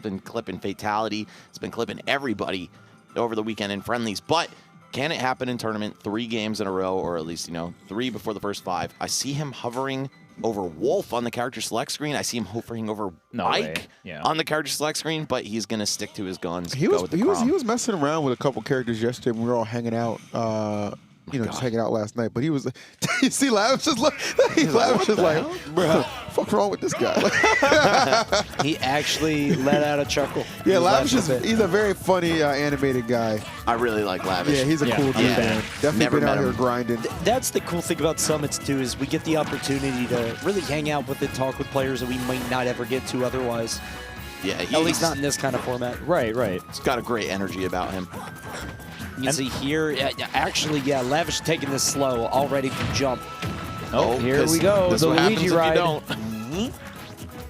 been clipping Fatality. It's been clipping everybody over the weekend in friendlies. But can it happen in tournament 3 games in a row, or at least, 3 before the first 5? I see him hovering over Wolf on the character select screen. I see him hovering over Mike on the character select screen, but he's going to stick to his guns. He was messing around with a couple characters yesterday when we were all hanging out. Just hanging out last night. But he was, you see, Lavish is like, bro, what's wrong with this guy? He actually let out a chuckle. Yeah, Lavish he's a very funny animated guy. I really like Lavish. Yeah, he's a cool dude, man. Definitely been out here grinding. That's the cool thing about Summits, too, is we get the opportunity to really hang out with and talk with players that we might not ever get to otherwise. Yeah, at least not in this kind of format. Right. He's got a great energy about him. You can see here, actually, Lavish taking this slow, all ready to jump. Oh, here we go. The Luigi ride.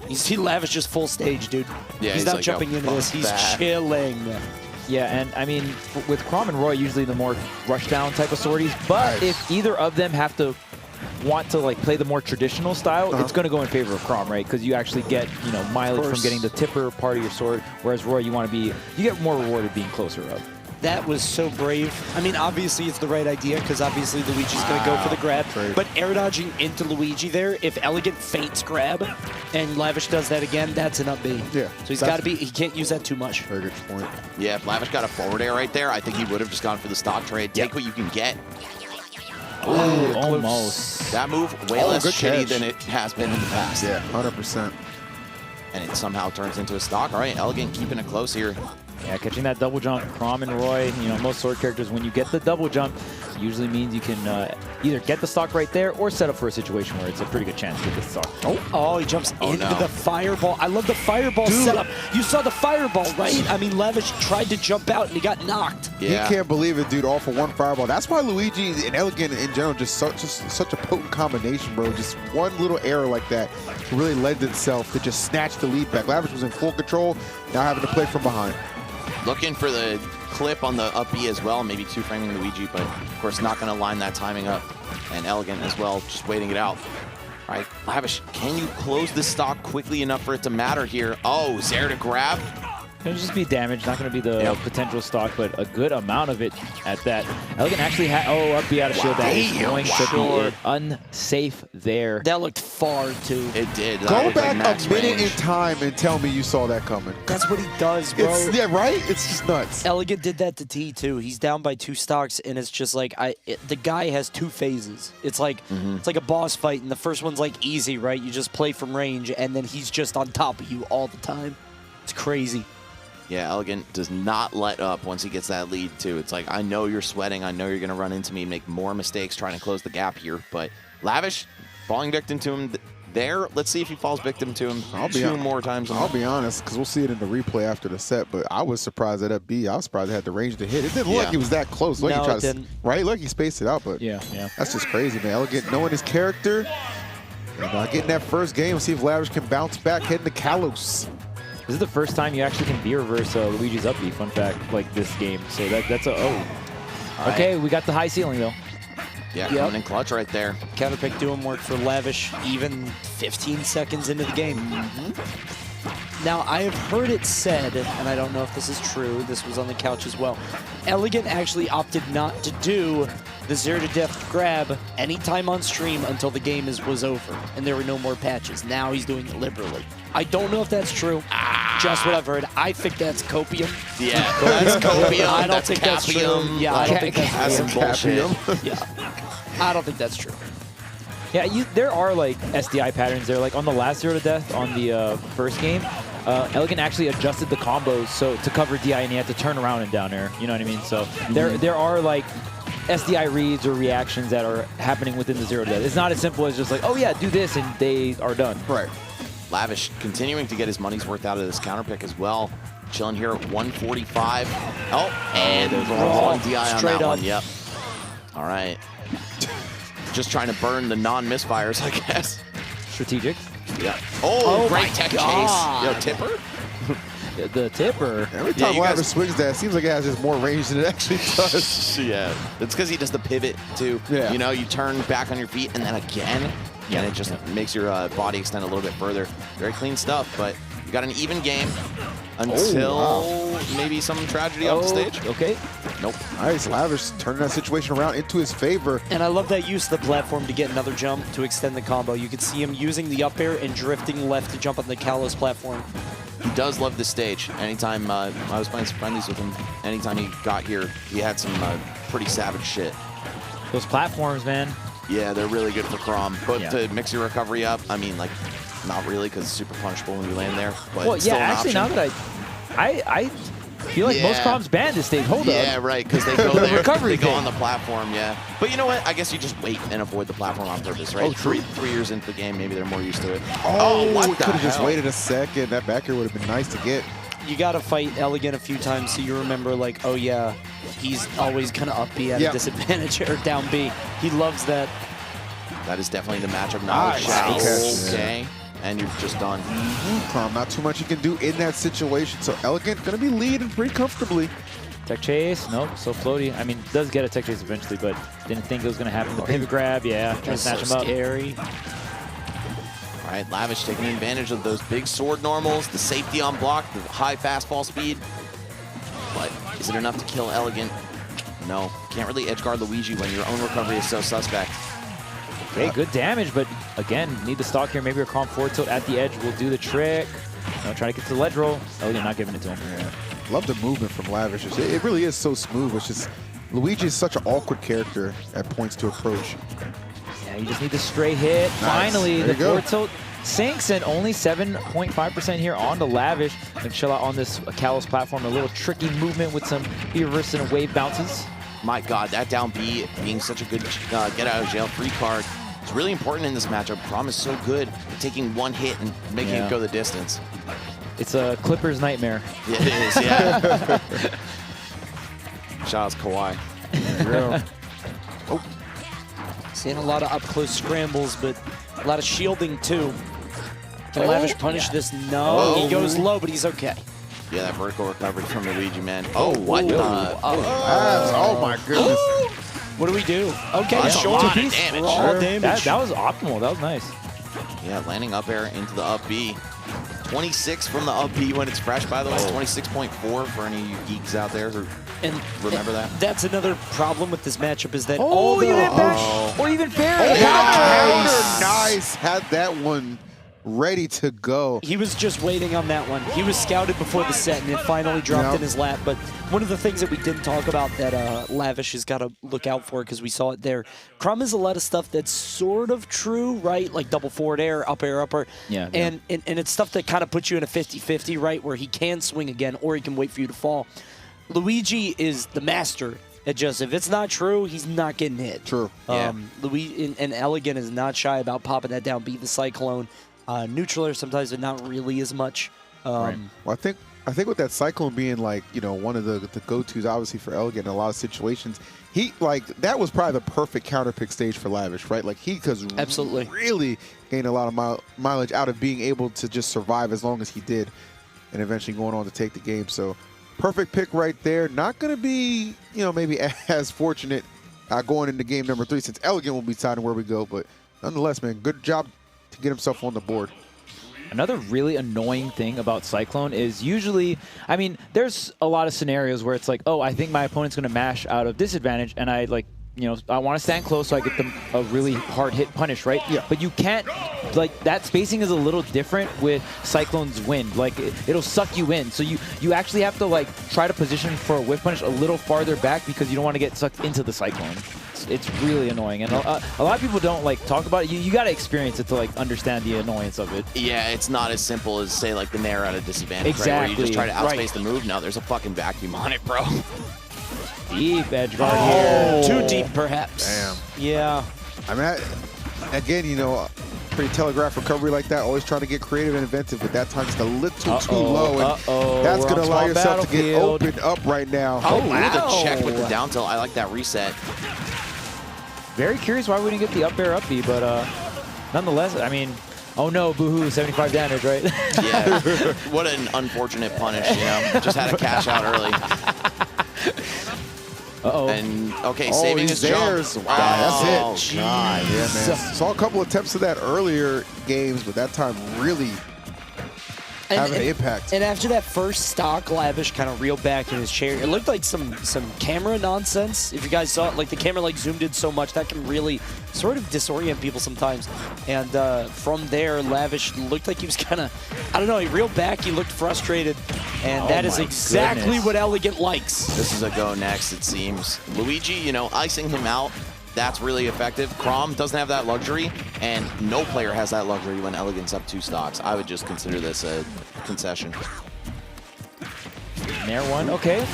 You see Lavish just full stage, dude. Yeah, he's not like, jumping into this. He's chilling. Yeah, and I mean, with Chrom and Roy, usually the more rushdown type of sorties. But if either of them have to want to play the more traditional style, it's going to go in favor of Chrom, right? Because you actually get mileage from getting the tipper part of your sword, whereas Roy, you get more rewarded being closer up. That was so brave. I mean, obviously it's the right idea because obviously Luigi's going to go for the grab. But air dodging into Luigi there, if Elegant feints grab and Lavish does that again, that's an up B. Yeah. So he's got to be, he can't use that too much. Very good point. Yeah, if Lavish got a forward air right there, I think he would have just gone for the stock trade. Take what you can get. Ooh, almost. That move, way less shitty than it has been in the past. Yeah, 100%. And it somehow turns into a stock. All right, Elegant keeping it close here. Yeah, catching that double jump, Chrom and Roy, most sword characters, when you get the double jump, usually means you can either get the stock right there or set up for a situation where it's a pretty good chance to get the stock. Oh, he jumps into the fireball. I love the fireball setup. You saw the fireball, right? I mean, Lavish tried to jump out and he got knocked. Yeah. He can't believe it, dude, all for one fireball. That's why Luigi and Elegant in general, just such a potent combination, bro. Just one little error like that really lends itself to just snatch the lead back. Lavish was in full control, now having to play from behind. Looking for the clip on the up B as well, maybe 2-framing Luigi, but of course not going to line that timing up. And Elegant as well, just waiting it out. All right, Lavish, can you close this stock quickly enough for it to matter here? Oh, is there to grab? It'll just be damage, not going to be the potential stock, but a good amount of it at that. Elegant actually had, up B out of shield. That is going to be unsafe there. That looked far, too. It did. Go back a minute in time and tell me you saw that coming. That's what he does, bro. Yeah, right? It's just nuts. Elegant did that to T, too. He's down by 2 stocks, and it's just like, the guy has 2 phases. It's like it's like a boss fight, and the first one's like easy, right? You just play from range, and then he's just on top of you all the time. It's crazy. Yeah, Elegant does not let up once he gets that lead, too. It's like, I know you're sweating. I know you're going to run into me and make more mistakes trying to close the gap here. But Lavish falling victim to him there. Let's see if he falls victim to him 2 more times. I'll be honest, because we'll see it in the replay after the set, but I was surprised at B. I was surprised it had the range to hit. It didn't look like he was that close. Like no, it didn't. Right? Like he spaced it out, but yeah. That's just crazy, man. Elegant knowing his character and getting that first game. See if Lavish can bounce back heading to Kalos. This is the first time you actually can B-reverse Luigi's up B, fun fact, like this game. So that's a, Okay, we got the high ceiling, though. Yeah, coming in clutch right there. Counterpick doing work for Lavish, even 15 seconds into the game. Now, I have heard it said, and I don't know if this is true, this was on the couch as well, Elegant actually opted not to do the 0 to death grab anytime on stream until the game was over, and there were no more patches. Now he's doing it liberally. I don't know if that's true. Just what I've heard. I think that's copium. Yeah, that's copium. I don't think that's true. Yeah, I don't think that's some bullshit. Yeah, I don't think that's true. Yeah, there are like SDI patterns there. Like on the last 0 to death on the first game, Elegant actually adjusted the combos so to cover DI, and he had to turn around and down air. You know what I mean? So there are like SDI reads or reactions that are happening within the 0 to death. It's not as simple as just like, oh yeah, do this and they are done. Right. Lavish continuing to get his money's worth out of this counter pick as well. Chilling here at 145. Oh, and there's a long DI on that one. Yep. All right. Just trying to burn the non-misfires, I guess. Strategic. Yeah. Oh great tech chase. Yo, tipper? The tipper. Every time Lavish swings that, it seems like it has just more range than it actually does. Yeah. It's because he does the pivot, too. Yeah. You know, you turn back on your feet and then again. And it just makes your body extend a little bit further. Very clean stuff, but you got an even game. until maybe some tragedy off the stage. Okay. Nope. Nice, Lavish turning that situation around into his favor. And I love that use of the platform to get another jump to extend the combo. You could see him using the up air and drifting left to jump on the Kalos platform. He does love this stage. Anytime I was playing some friendlies with him, anytime he got here, he had some pretty savage shit. Those platforms, man. Yeah, they're really good for Chrom. But Yeah. to mix your recovery up, I mean, like, not really, because it's super punishable when you land there. But Well, it's yeah, still an actually, option. now that I feel like most Yeah. Chroms ban this stage. Hold Yeah, up. right, because they go there, recovery they go thing. on the platform, yeah. But you know what? I guess you just wait and avoid the platform on purpose, right? Oh, true. Three years into the game, maybe they're more used to it. What what the could have just hell? waited a second. That back air would have been nice to get. You got to fight Elegant a few times so you remember, like, oh yeah, he's always going to up B at Yep. a disadvantage or down B. He loves that. That is definitely the matchup knowledge. Nice. Okay. And you're just done. Chrom, not too much he can do in that situation. So Elegant going to be leading pretty comfortably. Tech chase. Nope. So floaty. I mean, does get a tech chase eventually, but didn't think it was going to happen. The pivot grab. Yeah. Trying to That's snatch so him up. scary. All right, Lavish taking advantage of those big sword normals, the safety on block, the high fastball speed. But is it enough to kill Elegant? No. Can't really edge guard Luigi when your own recovery is so suspect. Okay, good damage, but again, need the stock here. Maybe a Chrom forward tilt at the edge will do the trick. No, try to get to the ledge roll. Oh, you're not giving it to him. Yeah. Love the movement from Lavish. It really is so smooth. It's just Luigi is such an awkward character at points to approach. Yeah, you just need the straight hit. Nice. Finally, There the you go. forward tilt sinks and only 7.5% here on the Lavish. And chill out on this Kalos platform. A little tricky movement with some reverse and wave bounces. My God, that down B being such a good get out of jail free card is really important in this matchup. Chrom is so good at taking one hit and making Yeah. it go the distance. It's a Clipper's nightmare. Yeah, it is, yeah. Shout out to Kawhi. Yeah. Seeing a lot of up-close scrambles, but a lot of shielding, too. Can Lavish punish this? No. Oh. He goes low, but he's okay. Yeah, that vertical recovery from Luigi, man. Oh, what the? Oh my goodness. What do we do? Okay, That's a short lot of piece. damage. Raw Sure. damage. That was optimal. That was nice. Yeah, landing up air into the up B. 26 from the up B when it's fresh, by the way. 26.4 for any of you geeks out there who And remember that. That's another problem with this matchup is that Oh, all the even bash or even fair. Nice. Had that one ready to go. he was just waiting on that one. He was scouted before the set and it finally dropped Yep. in his lap. But one of the things that we didn't talk about that Lavish has got to look out for because we saw it there. Chrom is a lot of stuff that's sort of true, right? Like double forward air, up air, up air. Yeah, And it's stuff that kind of puts you in a 50-50, right? Where he can swing again or he can wait for you to fall. Luigi is the master at just, if it's not true, he's not getting hit. True. Yeah. Luigi and Elegant is not shy about popping that down, beat the Cyclone. Neutraler sometimes, but not really as much. Well, I think with that Cyclone being like, you know, one of the go-tos obviously for Elegant in a lot of situations, he like that was probably the perfect counter pick stage for Lavish, right? Like he could Absolutely. really gain a lot of mileage out of being able to just survive as long as he did, and eventually going on to take the game. So perfect pick right there. Not going to be, you know, maybe as fortunate going into game number 3 since Elegant will be deciding where we go, but nonetheless, man, good job to get himself on the board. Another really annoying thing about Cyclone is usually, I mean, there's a lot of scenarios where it's like, oh, I think my opponent's going to mash out of disadvantage, and I like, you know, I want to stand close so I get them a really hard hit punish, right? Yeah. But you can't, like, that spacing is a little different with Cyclone's wind. Like, it'll suck you in. So you actually have to, like, try to position for a whiff punish a little farther back because you don't want to get sucked into the Cyclone. It's really annoying. And a lot of people don't, like, talk about it. You got to experience it to, like, understand the annoyance of it. Yeah, it's not as simple as, say, like the Nair at a disadvantage, right? Where you Exactly. just try to outspace Right. the move. No, there's a fucking vacuum on it, bro. Deep edge guard here. Too deep, perhaps. Damn. Yeah. I mean, again, you know, pretty telegraphed recovery like that, always trying to get creative and inventive, but that time's a little too low, and that's We're going to on allow small yourself to get battlefield. opened up right now. Oh, wow. the check with the down tilt. I like that reset. Very curious why we didn't get the up air up B, but nonetheless, I mean, oh no, boohoo, 75 damage, right? Yeah. What an unfortunate punish, you know? Just had to cash out early. Uh-oh. And, okay, Oh, saving he's his jump. theirs. Wow, Oh, that's it. God, yeah, man. Saw a couple attempts of that earlier games, but that time really. having an impact. And after that first stock, Lavish kind of reeled back in his chair. It looked like some camera nonsense. If you guys saw it, like the camera like zoomed in so much, that can really sort of disorient people sometimes. And from there, Lavish looked like he was kind of, I don't know, he reeled back, he looked frustrated. And that is exactly what Elegant likes. This is a go next, it seems. Luigi, you know, icing him out, that's really effective. Chrom doesn't have that luxury, and no player has that luxury when Elegant's up 2 stocks. I would just consider this a concession. Nair one, okay.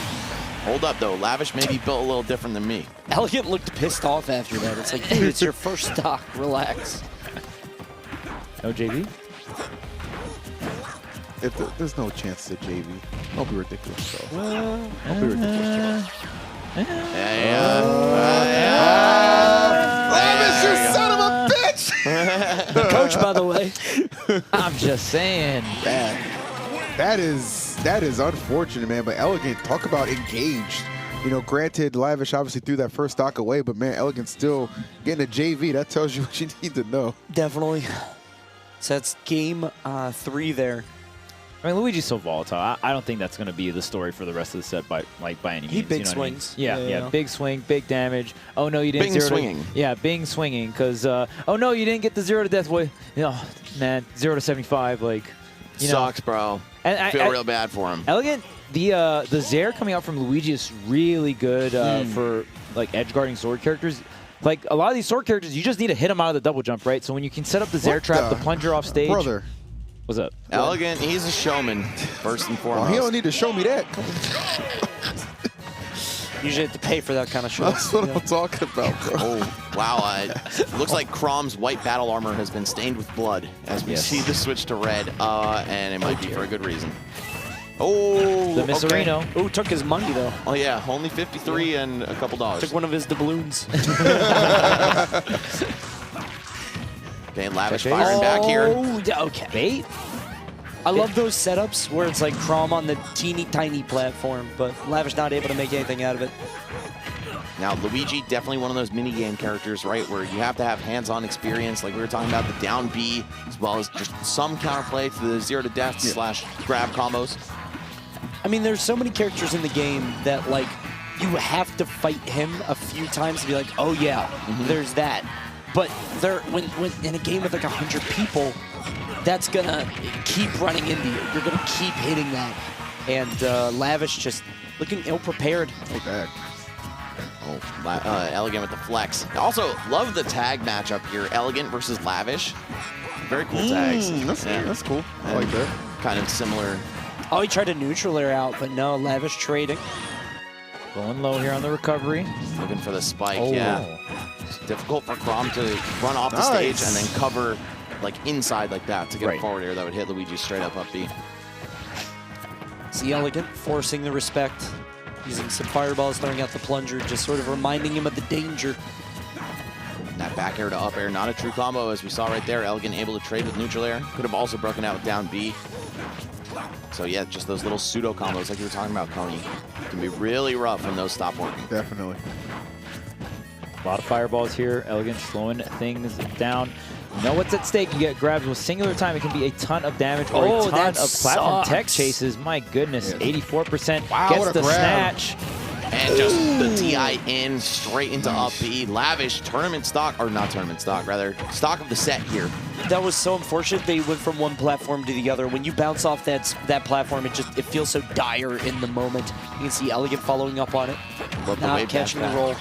Hold up, though. Lavish may be built a little different than me. Elegant looked pissed off after that. It's like, dude, it's your first stock. Relax. No JV? There's no chance to JV. Don't be ridiculous, though. Don't be ridiculous, Joe. Lavish, you son of a bitch! Coach, by the way. I'm just saying. That is unfortunate, man. But Elegant, talk about engaged. You know, granted, Lavish obviously threw that first stock away, but man, Elegant still getting a JV. That tells you what you need to know. Definitely. So that's game 3 there. I mean, Luigi's so volatile. I don't think that's going to be the story for the rest of the set by any means. He big you know swings. I mean? Yeah, big swing, big damage. Oh, no, you didn't Bing zero swinging. Yeah, bing swinging. Because, oh, no, you didn't get the 0 to death. You know, man, 0 to 75, like, you know. Sucks, bro. And I feel real bad for him. Elegant, the Zair coming out from Luigi is really good for, like, edge guarding sword characters. Like, a lot of these sword characters, you just need to hit them out of the double jump, right? So when you can set up the Zair trap, the plunger off stage. Brother. What's up? Elegant, he's a showman, first and foremost. Well, he don't need to show me that. Come on. Usually have to pay for that kind of show. That's what I'm talking about, bro. Oh, wow. Looks like Chrom's white battle armor has been stained with blood as we see the switch to red, and it might be for a good reason. Oh, The Miserino. Okay. Oh, took his money, though. Oh, yeah, only 53 and a couple dollars. Took one of his doubloons. Okay, Lavish firing back here. Oh, okay. Bait? I love those setups where it's like Chrom on the teeny tiny platform, but Lavish not able to make anything out of it. Now, Luigi, definitely one of those mini-game characters, right, where you have to have hands-on experience, like we were talking about the down B, as well as just some counterplay to the 0 to death slash grab combos. I mean, there's so many characters in the game that, like, you have to fight him a few times to be like, oh, yeah, there's that. But when in a game with like 100 people, that's gonna keep running into you. You're gonna keep hitting that. And Lavish just looking ill-prepared. Oh, Elegant with the flex. Also, love the tag matchup here. Elegant versus Lavish. Very cool tags. That's cool. I like that. Kind of similar. Oh, he tried to neutral air out, but no, Lavish trading. Going low here on the recovery. Looking for the spike, yeah. It's difficult for Chrom to run off the stage and then cover like inside like that to get a forward air that would hit Luigi straight up B. See Elegant forcing the respect, using some fireballs, throwing out the plunger, just sort of reminding him of the danger. And that back air to up air, not a true combo as we saw right there. Elegant able to trade with neutral air. Could have also broken out with down B. So yeah, just those little pseudo combos like you were talking about, Coney, can be really rough when those stop working. Definitely. A lot of fireballs here. Elegant slowing things down. You know what's at stake. You get grabs with singular time. It can be a ton of damage or a ton of platform tech chases. My goodness, 84% gets the snatch. And just the TI in straight into up B. Lavish tournament stock, or not tournament stock, rather stock of the set here. That was so unfortunate. They went from one platform to the other. When you bounce off that platform, it feels so dire in the moment. You can see Elegant following up on it, not catching the roll.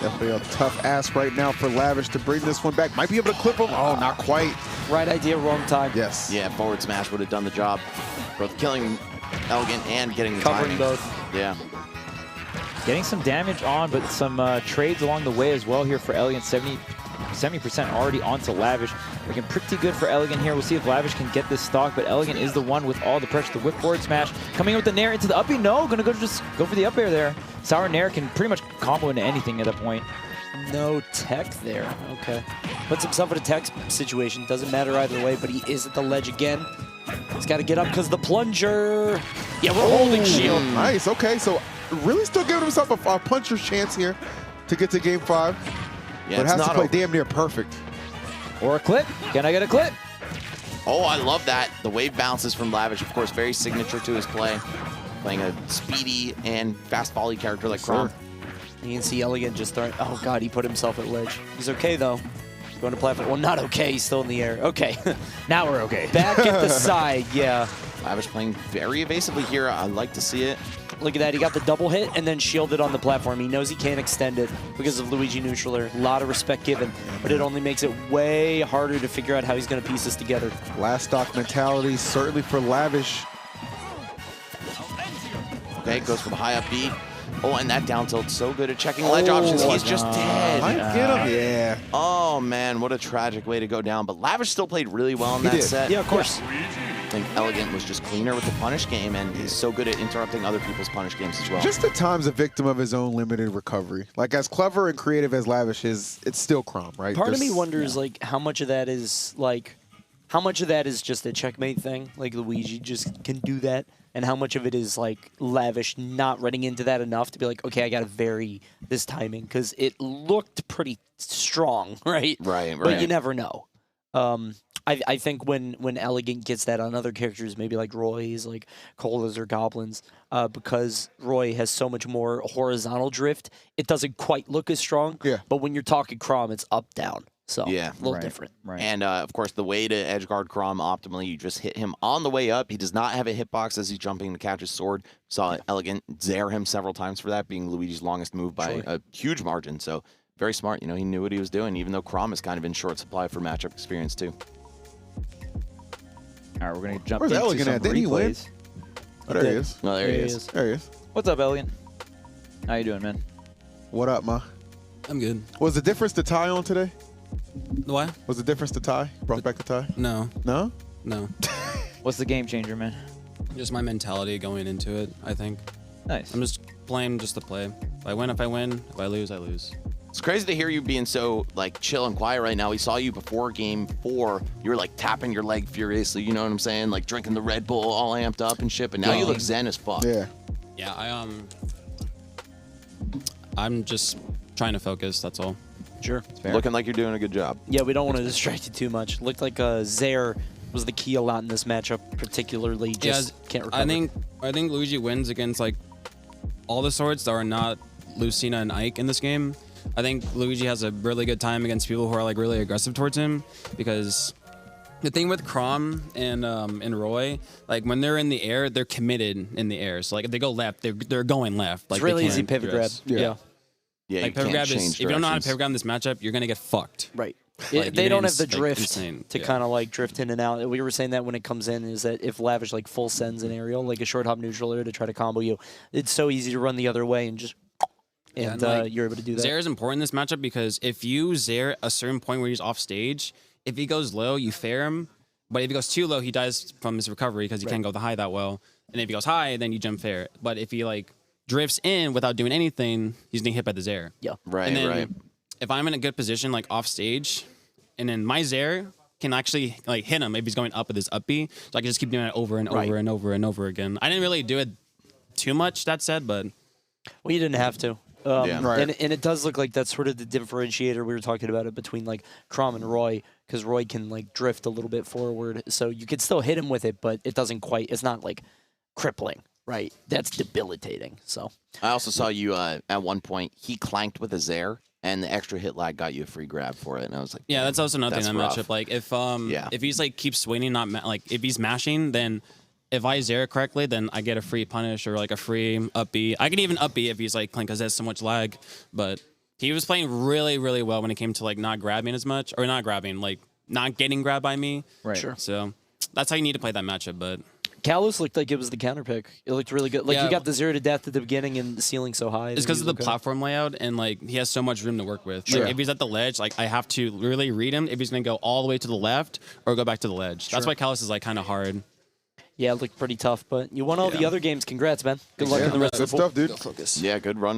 Definitely a tough ask right now for Lavish to bring this one back. Might be able to clip him. Oh, not quite. Right idea, wrong time. Yes. Yeah, forward smash would have done the job. Both killing Elegant and getting the covering timing. both. Yeah. Getting some damage on, but some trades along the way as well here for Elegant. 70% already onto Lavish. Looking pretty good for Elegant here. We'll see if Lavish can get this stock, but Elegant is the one with all the pressure. The whip forward smash. Coming in with the nair into the up B. No, gonna just go for the up air there. Sour nair can pretty much combo into anything at that point. No tech there. Okay. Puts himself in a tech situation. Doesn't matter either way, but he is at the ledge again. He's got to get up because the plunger. Yeah, we're holding shield. Nice. Okay, so really still giving himself a puncher's chance here to get to game 5. Yeah, but has to play damn near perfect. Or a clip. Can I get a clip? Oh, I love that. The wave bounces from Lavish, of course, very signature to his play. Playing a speedy and fast volley character like Chrom. You can see Elegant just throwing. Oh, God, he put himself at ledge. He's okay, though. Going to platform. Well, not okay. He's still in the air. Okay. Now we're okay. Back at the side, yeah. Lavish playing very evasively here. I like to see it. Look at that. He got the double hit and then shielded on the platform. He knows he can't extend it because of Luigi Neutraler. A lot of respect given, but it only makes it way harder to figure out how he's going to piece this together. Last stock mentality, certainly for Lavish. Okay, goes for the high up B. Oh, and that down tilt, so good at checking ledge options. He's just dead. Might get him. Yeah. Oh, man, what a tragic way to go down. But Lavish still played really well in that set. Yeah, of course. I think Elegant was just cleaner with the punish game, and he's so good at interrupting other people's punish games as well. Just at times a victim of his own limited recovery. Like, as clever and creative as Lavish is, it's still Chrom, right? Part of me wonders, like, how much of that is, just a checkmate thing? Like, Luigi just can do that? And how much of it is, like, Lavish not running into that enough to be like, okay, I got to vary this timing? Because it looked pretty strong, right? Right. But you never know. I think when Elegant gets that on other characters, maybe like Roy's, like Cola's or Goblins, because Roy has so much more horizontal drift, it doesn't quite look as strong. Yeah. But when you're talking Chrom, it's up-down. So yeah, a little different. Right. And, of course, the way to edge guard Chrom optimally, you just hit him on the way up. He does not have a hitbox as he's jumping to catch his sword. Saw Elegant zare him several times for that, being Luigi's longest move by a huge margin. So very smart. You know, he knew what he was doing, even though Chrom is kind of in short supply for matchup experience, too. All right, we're going to jump Where's into Elegant some at? Didn't he win? replays. Oh, there he is. No, there he is. There he is. What's up, Elegant? How you doing, man? What up, ma? I'm good. Was the difference to tie on today? What? Was the difference to tie? Brought back the tie? No. No? No. What's the game changer, man? Just my mentality going into it, I think. Nice. I'm just playing just to play. If I win, I win. If I lose, I lose. It's crazy to hear you being so, like, chill and quiet right now. We saw you before Game 4. You were, like, tapping your leg furiously, you know what I'm saying? Like, drinking the Red Bull all amped up and shit, but now you look zen as fuck. Yeah. Yeah, I'm just trying to focus, that's all. Sure. Looking like you're doing a good job. Yeah, we don't want to distract you too much. Looked like Zaire was the key a lot in this matchup, particularly. Just can't recover. I think Luigi wins against, like, all the swords that are not Lucina and Ike in this game. I think Luigi has a really good time against people who are, like, really aggressive towards him, because the thing with Chrom and Roy, like, when they're in the air, they're committed in the air. So, like, if they go left, they're going left. Like, it's really they easy can't pivot grab. dress. Yeah. Yeah, Like, you pivot can't grab is, change if you don't know how to directions. pivot grab in this matchup, you're gonna get fucked. Right. Like, They don't have it's, the like, drift insane. to Yeah. kind of like drift in and out. We were saying that when it comes in is that if Lavish like full sends an aerial, like a short hop neutraler to try to combo you, it's so easy to run the other way and just and like, you're able to do that. Zaire is important in this matchup because if you Zaire a certain point where he's off stage, if he goes low, you fair him. But if he goes too low, he dies from his recovery because he can't go the high that well. And if he goes high, then you jump fair. But if he like drifts in without doing anything, he's getting hit by the Zaire. Yeah. Right, And then right. if I'm in a good position, like off stage, and then my Zaire can actually like hit him if he's going up with his up B. So I can just keep doing it over and over and over and over again. I didn't really do it too much, that said, but Well, you didn't have to. Yeah. Right. And it does look like that's sort of the differentiator we were talking about it between like Chrom and Roy, because Roy can like drift a little bit forward, so you could still hit him with it, but it doesn't quite. It's not like crippling, right? That's debilitating. So I also saw you at one point, he clanked with a Zaire, and the extra hit lag got you a free grab for it. And I was like, yeah, that's also another thing in that rough. matchup. Like if he's like keeps swinging, not like if he's mashing, then if I Zaire correctly, then I get a free punish or like a free up B. I can even up B if he's like clink because there's so much lag. But he was playing really, really well when it came to like not grabbing as much or not grabbing, like not getting grabbed by me. Right. Sure. So that's how you need to play that matchup. But Kalos looked like it was the counter pick. It looked really good. Like Yeah. you got the 0 to death at the beginning and the ceiling so high. it's because of the platform layout and like he has so much room to work with. Like if he's at the ledge, like I have to really read him if he's gonna go all the way to the left or go back to the ledge. That's why Kalos is like kind of hard. Yeah, it looked pretty tough, but you won all the other games. Congrats, man. Good luck in the rest Good of the pool. stuff, dude. Focus. yeah, good run